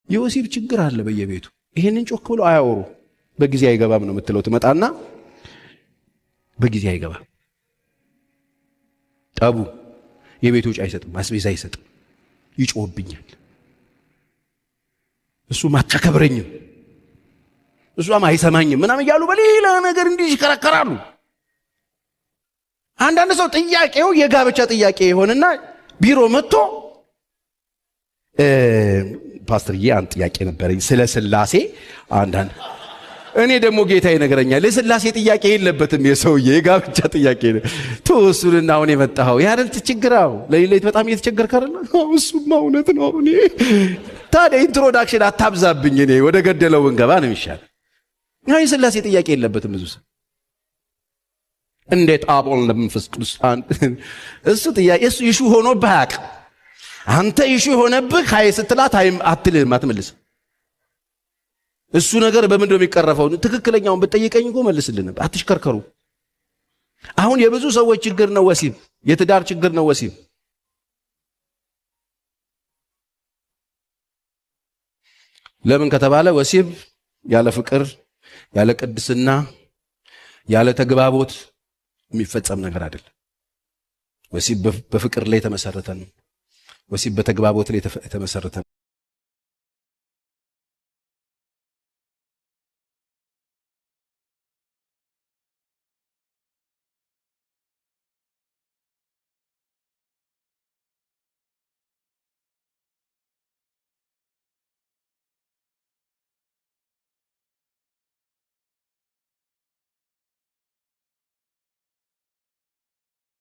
የወሲብ ችግር አለ በየቤቱ። ይሄንን ጮክ ብሎ አያወሩ። በጊዜ አይገባም ነው የምትለው። ትመጣና በጊዜ አይገባም። ጠቡ የቤቱ ወጪ አይሰጥም፣ አስቤዛ አይሰጥም፣ ይጮህብኛል፣ እሱም አታከብረኝም፣ እሷም አይሰማኝም ምናምን እያሉ በሌላ ነገር እንዲህ ይከራከራሉ። አንዳንድ ሰው ጥያቄው የጋብቻ ጥያቄ ይሆንና ቢሮ መጥቶ ፓስተርዬ አንድ ጥያቄ ነበረኝ ስለ ስላሴ አንዳንድ እኔ ደግሞ ጌታ ይነግረኛል የስላሴ ጥያቄ የለበትም የሰውዬ የጋብቻ ጥያቄ ነው። ተወሱልና አሁን የመጣው ያረልት ችግራው ለሌሊት በጣም እየተቸገርክ አይደል? እሱማ እውነት ነው። እኔ ታዲያ ኢንትሮዳክሽን አታብዛብኝ። እኔ ወደ ገደለው እንገባ ነው የሚሻል። አይ የስላሴ ጥያቄ የለበትም ብዙ ሰው እንዴት አብ ወልድ መንፈስ ቅዱስ እሱ ጥያቄ እሱ ይሹ ሆኖ ባያቅ አንተ ይሹ ሆነብህ ሃይ ስትላት አትልም አትመልስ። እሱ ነገር በምን ነው የሚቀረፈው? ትክክለኛውን በጠይቀኝ እኮ መልስልኝ ነበር። አትሽከርከሩ። አሁን የብዙ ሰዎች ችግር ነው ወሲብ፣ የትዳር ችግር ነው ወሲብ። ለምን ከተባለ ወሲብ ያለ ፍቅር፣ ያለ ቅድስና፣ ያለ ተግባቦት የሚፈጸም ነገር አይደለም። ወሲብ በፍቅር ላይ የተመሰረተ ነው። ወሲብ በተግባቦት ላይ የተመሰረተ ነው።